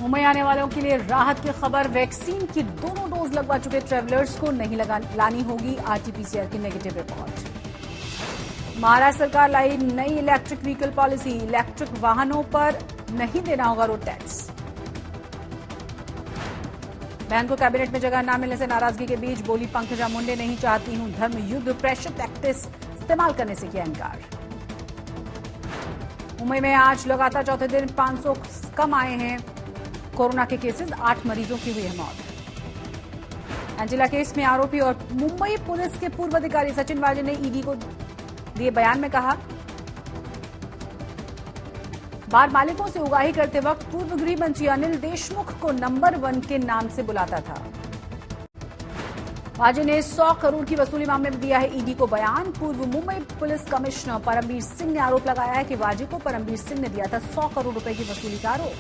मुंबई आने वालों के लिए राहत की खबर। वैक्सीन की दोनों डोज लगवा चुके ट्रैवलर्स को नहीं लानी होगी आरटीपीसीआर की नेगेटिव रिपोर्ट। महाराष्ट्र सरकार लाई नई इलेक्ट्रिक व्हीकल पॉलिसी। इलेक्ट्रिक वाहनों पर नहीं देना होगा रोड टैक्स। बहन को कैबिनेट में जगह न मिलने से नाराजगी के बीच बोली पंकजा मुंडे, नहीं चाहती हूं धर्म युद्ध, प्रेशर टैक्टिक्स इस्तेमाल करने से किया इनकार। मुंबई में आज लगातार चौथे दिन 500 कम आए हैं कोरोना के केसेस, 8 मरीजों की हुई है मौत। एंजिला केस में आरोपी और मुंबई पुलिस के पूर्व अधिकारी सचिन वाजे ने ईडी को दिए बयान में कहा, बार मालिकों से उगाही करते वक्त पूर्व गृह मंत्री अनिल देशमुख को नंबर 1 के नाम से बुलाता था। वाजे ने 100 करोड़ की वसूली मामले में दिया है ईडी को बयान। पूर्व मुंबई पुलिस कमिश्नर परमबीर सिंह ने आरोप लगाया है कि वाजे को परमबीर सिंह ने दिया था 100 करोड़ रुपए की वसूली का आरोप।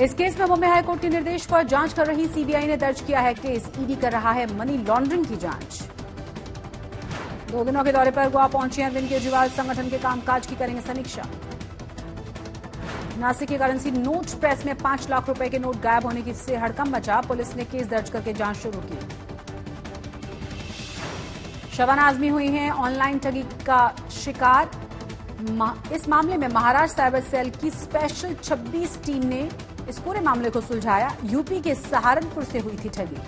इस केस में मुंबई हाईकोर्ट के निर्देश पर जांच कर रही सीबीआई ने दर्ज किया है केस। ईडी कर रहा है मनी लॉन्ड्रिंग की जांच। 2 दिनों के दौरे पर गोवा पहुंचे अरविंद केजरीवाल, संगठन के कामकाज की करेंगे समीक्षा। नासिक के करेंसी नोट प्रेस में 5 लाख रुपए के नोट गायब होने की से हड़कंप मचा। पुलिस ने केस दर्ज करके जांच शुरू की। शबाना आजमी हुई हैं ऑनलाइन ठगी का शिकार। इस मामले में महाराष्ट्र साइबर सेल की स्पेशल 26 टीम ने इस पूरे मामले को सुलझाया। यूपी के सहारनपुर से हुई थी ठगी।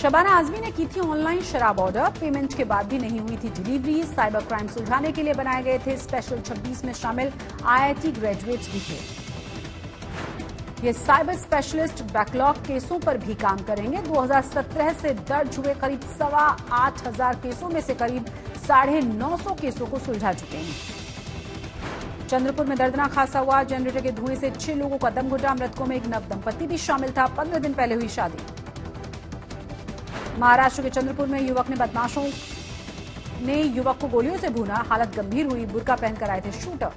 शबाना आजमी ने की थी ऑनलाइन शराब ऑर्डर, पेमेंट के बाद भी नहीं हुई थी डिलीवरी। साइबर क्राइम सुलझाने के लिए बनाए गए थे स्पेशल 26 में शामिल आईआईटी ग्रेजुएट्स भी थे। ये साइबर स्पेशलिस्ट बैकलॉग केसों पर भी काम करेंगे। 2017 से दर्ज हुए करीब 8,500 केसों में से करीब 950 केसों को सुलझा चुके हैं। चंद्रपुर में दर्दनाक हादसा हुआ। जनरेटर के धुएं से 6 लोगों का दम घुटा। मृतकों में एक नव दंपति भी शामिल था। 15 दिन पहले हुई शादी। महाराष्ट्र के चंद्रपुर में बदमाशों ने युवक को गोलियों से भूना, हालत गंभीर हुई। बुर्का पहनकर आए थे शूटर।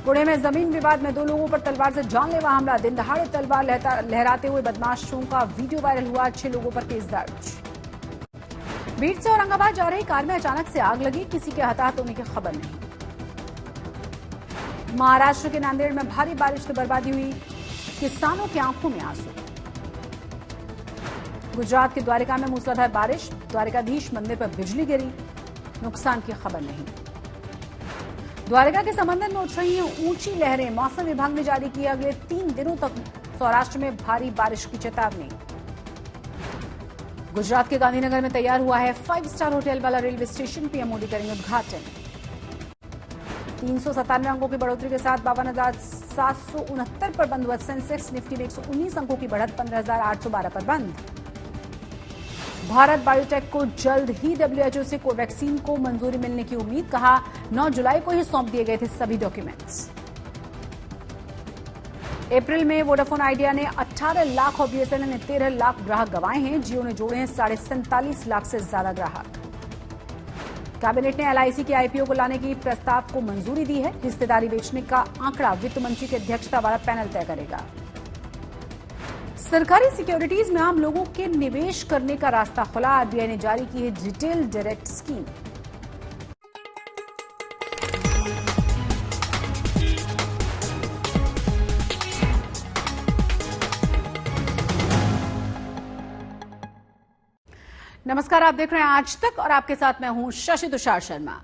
पुणे में जमीन विवाद में 2 लोगों पर तलवार से जानलेवा हमला। दिन दहाड़े तलवार लहराते हुए बदमाशों का वीडियो वायरल हुआ। 6 लोगों पर केस दर्ज। बीड़ से औरंगाबाद जा रही कार में अचानक से आग लगी, किसी के हताहत होने की खबर नहीं। महाराष्ट्र के नांदेड़ में भारी बारिश से बर्बादी हुई, किसानों की आंखों में आंसू। गुजरात के द्वारका में मूसलाधार बारिश, द्वारकाधीश मंदिर पर बिजली गिरी, नुकसान की खबर नहीं। द्वारका के समंदर में उठ रही हैं ऊंची लहरें। मौसम विभाग ने जारी की अगले 3 दिनों तक सौराष्ट्र में भारी बारिश की चेतावनी। गुजरात के गांधीनगर में तैयार हुआ है 5 स्टार होटल वाला रेलवे स्टेशन, पीएम मोदी करेंगे उद्घाटन। 397 अंकों की बढ़ोतरी के साथ 52,769 पर बंद हुआ सेंसेक्स। निफ्टी में 119 अंकों की बढ़त 15,812 पर बंद। भारत बायोटेक को जल्द ही डब्ल्यूएचओ से कोवैक्सीन को मंजूरी मिलने की उम्मीद। कहा 9 जुलाई को ही सौंप दिए गए थे सभी डॉक्यूमेंट्स। अप्रैल में वोडाफोन आइडिया ने 18 लाख और बीएसएनएल ने 13 लाख ग्राहक गंवाए हैं। जियो ने जोड़े हैं 47.5 लाख से ज्यादा ग्राहक। कैबिनेट ने एलआईसी के आईपीओ को लाने की प्रस्ताव को मंजूरी दी है। हिस्सेदारी बेचने का आंकड़ा वित्त मंत्री की अध्यक्षता वाला पैनल तय करेगा। सरकारी सिक्योरिटीज में आम लोगों के निवेश करने का रास्ता खुला। आरबीआई ने जारी की है रिटेल डायरेक्ट स्कीम। नमस्कार, आप देख रहे हैं आज तक और आपके साथ मैं हूं शशि तुषार शर्मा।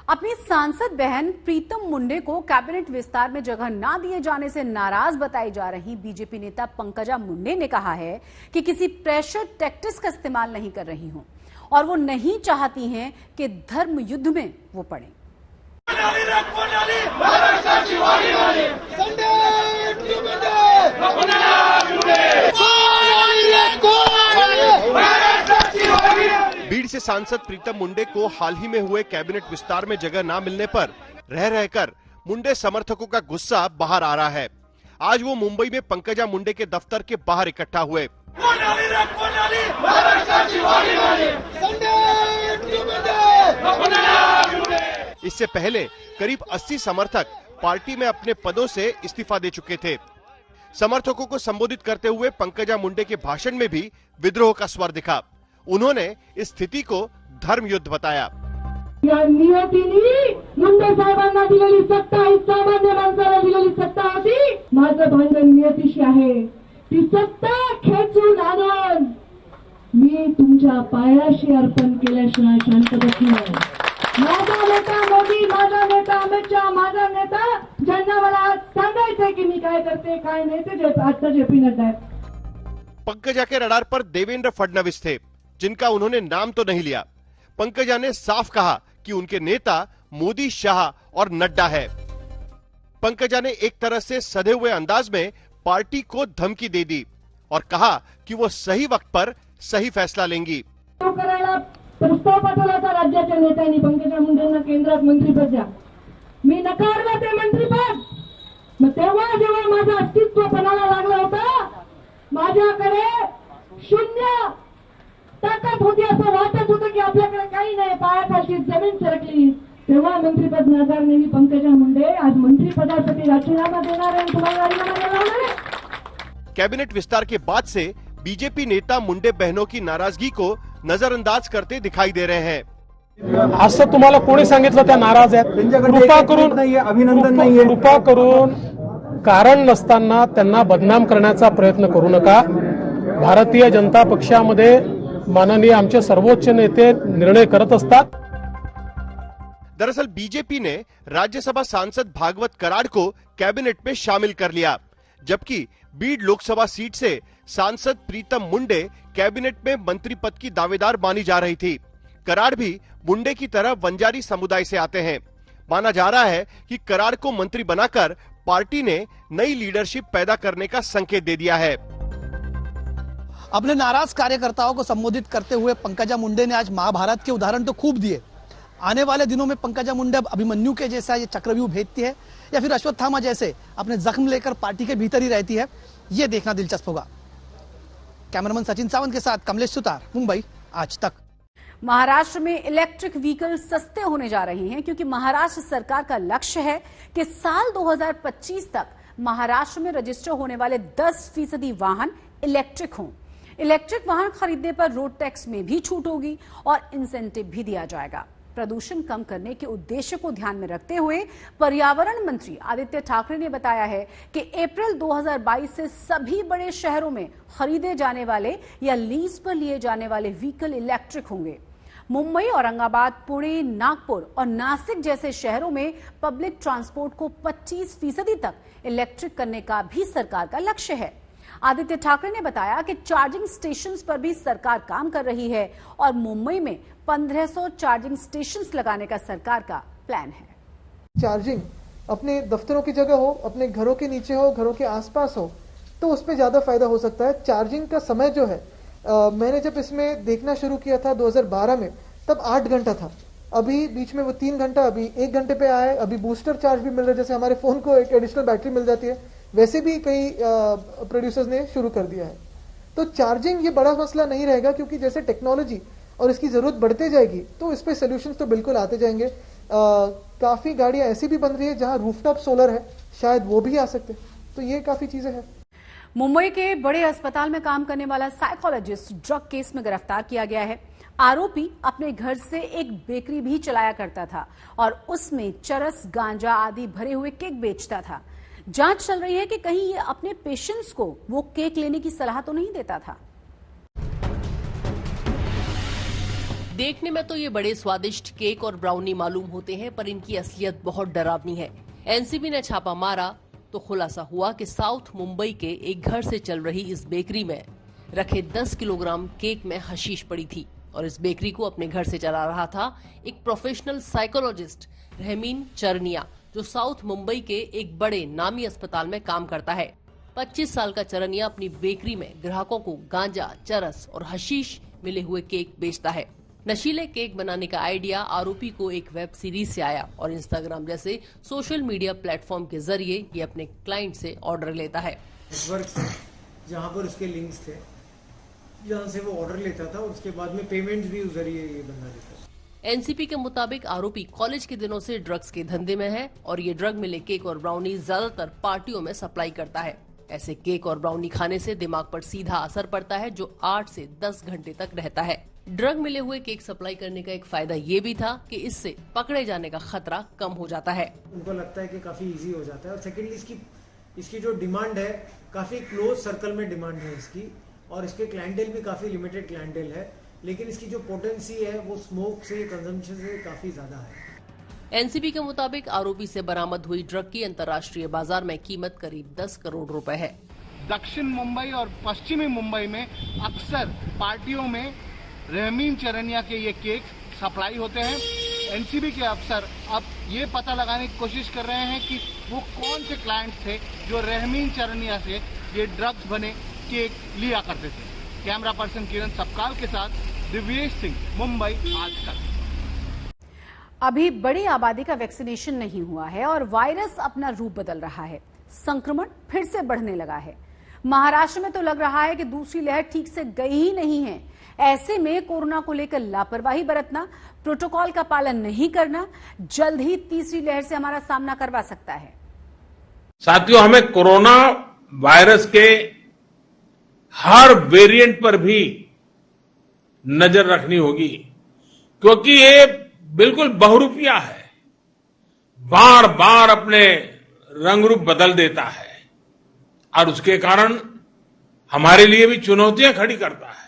अपनी सांसद बहन प्रीतम मुंडे को कैबिनेट विस्तार में जगह ना दिए जाने से नाराज बताई जा रही बीजेपी नेता पंकजा मुंडे ने कहा है कि किसी प्रेशर टैक्टिक्स का इस्तेमाल नहीं कर रही हूं और वो नहीं चाहती हैं कि धर्म युद्ध में वो पड़े। बीड़ से सांसद प्रीतम मुंडे को हाल ही में हुए कैबिनेट विस्तार में जगह न मिलने पर रह रहकर मुंडे समर्थकों का गुस्सा बाहर आ रहा है। आज वो मुंबई में पंकजा मुंडे के दफ्तर के बाहर इकट्ठा हुए। इससे पहले करीब 80 समर्थक पार्टी में अपने पदों से इस्तीफा दे चुके थे। समर्थकों को संबोधित करते हुए पंकजा मुंडे के भाषण में भी विद्रोह का स्वर दिखा। उन्होंने इस स्थिति को धर्म युद्ध बताया। या नियतीने मुंडे साहेबांना दिलेली सत्ता ही सामान्य माणसाला दिलेली सत्ता होती. माझं भांडण नियतीशी आहे. ती सत्ता खेचून आणून मी तुमच्या पायाशी अर्पण केल्याशिवाय शांत बसणार. माझा नेता मोदी, माझा नेता अमित शहा, माझा नेता ज्यांना मला आज सांगायचंय की मी काय करते काय नहीं, ते आता जेपी नड्डा है. पंकजा के रडार पर देवेंद्र फडणवीस थे, जिनका उन्होंने नाम तो नहीं लिया. पंकजा ने साफ कहा कि उनके नेता मोदी, शाह और नड्डा है. पंकजा ने एक तरह से सधे हुए अंदाज में पार्टी को धमकी दे दी और कहा कि वो सही वक्त पर सही फैसला लेंगी. करायला प्रस्ताव पाठवला होता राज्याच्या नेत्यांनी पंकजा मुंडेंना केंद्रात मंत्रीपद द्या. मी नकारलं ते मंत्रीपद. मग तेव्हा जेव्हा माझं अस्तित्व पणाला लागलं होतं, माझ्याकडे शून्य ताकद होती, असं वाटत होतं की आपल्याकडे काही नाही, पायाखालची जमीन सरकली. तेव्हा मंत्रीपद नाकारलेली पंकजा मुंडे आज मंत्रिपदासाठी राजीनामा देणार आहे. तुम्हाला राजीनामा देणार आहे. कैबिनेट विस्तार के बाद से बीजेपी नेता मुंडे बहनों की नाराजगी को नजरअंदाज करते दिखाई दे रहे हैं. असं तुम्हाला कोणी सांगितलं त्या नाराज आहेत? कृपा करून अभिनंदन नाहीये. कृपा करून कारण नसताना त्यांना बदनाम करण्याचा प्रयत्न करू नका. भारतीय जनता पक्षामध्ये माननीय आमचे सर्वोच्च नेते निर्णय करत असतात. दरअसल बीजेपी ने राज्यसभा सांसद भागवत कराड़ को कैबिनेट में शामिल कर लिया, जबकि बीड लोकसभा सीट से सांसद प्रीतम मुंडे कैबिनेट में मंत्री पद की दावेदार मानी जा रही थी. कराड़ भी मुंडे की तरह वंजारी समुदाय से आते हैं. माना जा रहा है कि कराड़ को मंत्री बनाकर पार्टी ने नई लीडरशिप पैदा करने का संकेत दे दिया है. अपने नाराज कार्यकर्ताओं को संबोधित करते हुए पंकजा मुंडे ने आज महाभारत के उदाहरण तो खूब दिए. आने वाले दिनों में पंकजा मुंडे अभिमन्यु के जैसा ये चक्रव्यूह भेजती है या फिर अश्वत्थामा जैसे अपने जख्म लेकर पार्टी के भीतर ही रहती है, ये देखना दिलचस्प होगा. कैमरामैन सचिन सावंत के साथ कमलेश सुतार, मुंबई आज तक. महाराष्ट्र में इलेक्ट्रिक व्हीकल सस्ते होने जा रहे हैं क्योंकि महाराष्ट्र सरकार का लक्ष्य है कि साल 2025 तक महाराष्ट्र में रजिस्टर होने वाले 10% वाहन इलेक्ट्रिक हों. इलेक्ट्रिक वाहन खरीदने पर रोड टैक्स में भी छूट होगी और इंसेंटिव भी दिया जाएगा. प्रदूषण कम करने के उद्देश्य को ध्यान में रखते हुए पर्यावरण मंत्री आदित्य ठाकरे ने बताया है कि अप्रैल 2022 से सभी बड़े शहरों में खरीदे जाने वाले या लीज पर लिए जाने वाले व्हीकल इलेक्ट्रिक होंगे. मुंबई, औरंगाबाद, पुणे, नागपुर और नासिक जैसे शहरों में पब्लिक ट्रांसपोर्ट को 25% तक इलेक्ट्रिक करने का भी सरकार का लक्ष्य है. आदित्य ठाकरे ने बताया कि चार्जिंग स्टेशंस पर भी सरकार काम कर रही है और मुंबई में 1500 चार्जिंग स्टेशंस लगाने का सरकार का प्लान है. चार्जिंग अपने दफ्तरों की जगह हो, अपने घरों के नीचे हो, घरों के आसपास हो, तो उसमें ज्यादा फायदा हो सकता है. चार्जिंग का समय जो है, मैंने जब इसमें देखना शुरू किया था 2012 में, तब 8 घंटा था. अभी बीच में वो 3 घंटा, अभी 1 घंटे पे आए. अभी बूस्टर चार्ज भी मिल रहा है, जैसे हमारे फोन को एक एडिशनल बैटरी मिल जाती है, वैसे भी कई प्रोड्यूसर्स ने शुरू कर दिया है. तो चार्जिंग ये बड़ा मसला नहीं रहेगा, क्योंकि जैसे टेक्नोलॉजी और इसकी जरूरत बढ़ते जाएगी तो इस पे सोल्यूशंस तो बिल्कुल आते जाएंगे. काफी गाड़ियां ऐसी भी बन रही है जहां रूफटॉप सोलर है, शायद वो भी आ सकते. तो ये काफी चीजें हैं. मुंबई के बड़े अस्पताल में काम करने वाला साइकोलॉजिस्ट ड्रग केस में गिरफ्तार किया गया है. आरोपी अपने घर से एक बेकरी भी चलाया करता था और उसमें चरस, गांजा आदि भरे हुए केक बेचता था. जांच चल रही है कि कहीं ये अपने पेशेंट्स को वो केक लेने की सलाह तो नहीं देता था. देखने में तो ये बड़े स्वादिष्ट केक और ब्राउनी मालूम होते हैं, पर इनकी असलियत बहुत डरावनी है. एनसीबी ने छापा मारा तो खुलासा हुआ कि साउथ मुंबई के एक घर से चल रही इस बेकरी में रखे 10 किलोग्राम केक में हशीश पड़ी थी और इस बेकरी को अपने घर से चला रहा था एक प्रोफेशनल साइकोलॉजिस्ट रहमीन चरनिया, जो साउथ मुंबई के एक बड़े नामी अस्पताल में काम करता है. 25 साल का चरनिया अपनी बेकरी में ग्राहकों को गांजा, चरस और हशीश मिले हुए केक बेचता है. नशीले केक बनाने का आइडिया आरोपी को एक वेब सीरीज से आया और इंस्टाग्राम जैसे सोशल मीडिया प्लेटफॉर्म के जरिए ये अपने क्लाइंट से ऑर्डर लेता है. नेटवर्क से जहाँ पर उसके लिंक्स थे, जहाँ से वो ऑर्डर लेता था और उसके बाद में पेमेंट भी उस जरिए ये बंदा लेता था. एनसीपी के मुताबिक आरोपी कॉलेज के दिनों से ड्रग्स के धंधे में है और ये ड्रग मिले केक और ब्राउनी ज्यादातर पार्टियों में सप्लाई करता है. ऐसे केक और ब्राउनी खाने से दिमाग पर सीधा असर पड़ता है जो 8 से 10 घंटे तक रहता है. ड्रग मिले हुए केक सप्लाई करने का एक फायदा ये भी था कि इससे पकड़े जाने का खतरा कम हो जाता है। उनको लगता है कि काफी इजी हो जाता है और सेकेंडली इसकी जो डिमांड है काफी क्लोज सर्कल में डिमांड है इसकी, और इसके क्लाइंटेल भी काफी लिमिटेड क्लाइंटेल है, लेकिन इसकी जो पोटेंसी है वो स्मोक से कंजम्पशन से काफी ज्यादा है। एनसीबी के मुताबिक आरोपी से बरामद हुई ड्रग की अंतर्राष्ट्रीय बाजार में कीमत करीब 10 करोड़ रुपए है। दक्षिण मुंबई और पश्चिमी मुंबई में अक्सर पार्टियों में रहमीन चरनिया के ये केक सप्लाई होते हैं। एनसीबी के अफसर अब ये पता लगाने की कोशिश कर रहे हैं कि वो कौन से क्लाइंट्स थे जो रहमीन चरनिया से ये ड्रग्स बने केक लिया करते थे। कैमरा पर्सन किरण सबकाल के साथ दिव्येश सिंह, मुंबई आज तक। अभी बड़ी आबादी का वैक्सीनेशन नहीं हुआ है और वायरस अपना रूप बदल रहा है। संक्रमण फिर से बढ़ने लगा है। महाराष्ट्र में तो लग रहा है कि दूसरी लहर ठीक से गई ही नहीं है। ऐसे में कोरोना को लेकर लापरवाही बरतना, प्रोटोकॉल का पालन नहीं करना जल्द ही तीसरी लहर से हमारा सामना करवा सकता है। साथियों, हमें कोरोना वायरस के हर वेरिएंट पर भी नजर रखनी होगी, क्योंकि ये बिल्कुल बहुरूपिया है, बार बार अपने रंग रूप बदल देता है और उसके कारण हमारे लिए भी चुनौतियां खड़ी करता है।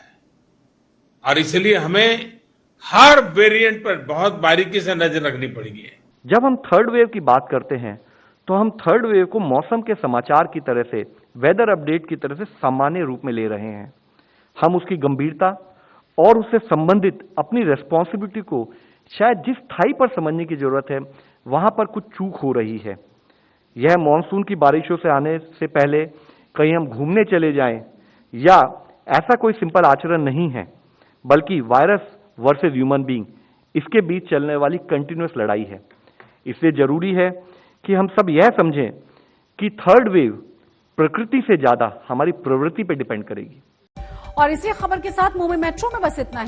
और इसलिए हमें हर वेरिएंट पर बहुत बारीकी से नजर रखनी पड़ेगी। जब हम थर्ड वेव की बात करते हैं तो हम थर्ड वेव को मौसम के समाचार की तरह से, वेदर अपडेट की तरह से सामान्य रूप में ले रहे हैं। हम उसकी गंभीरता और उससे संबंधित अपनी रेस्पॉन्सिबिलिटी को शायद जिस स्थाई पर समझने की जरूरत है, वहां पर कुछ चूक हो रही है। यह मानसून की बारिशों से आने से पहले कहीं हम घूमने चले जाएं, या ऐसा कोई सिंपल आचरण नहीं है, बल्कि वायरस वर्सेस ह्यूमन बीइंग, इसके बीच चलने वाली कंटिन्यूअस लड़ाई है। इसलिए जरूरी है कि हम सब यह समझें कि थर्ड वेव प्रकृति से ज्यादा हमारी प्रवृत्ति पर डिपेंड करेगी। और इसी खबर के साथ मुंबई मेट्रो में बस इतना ही।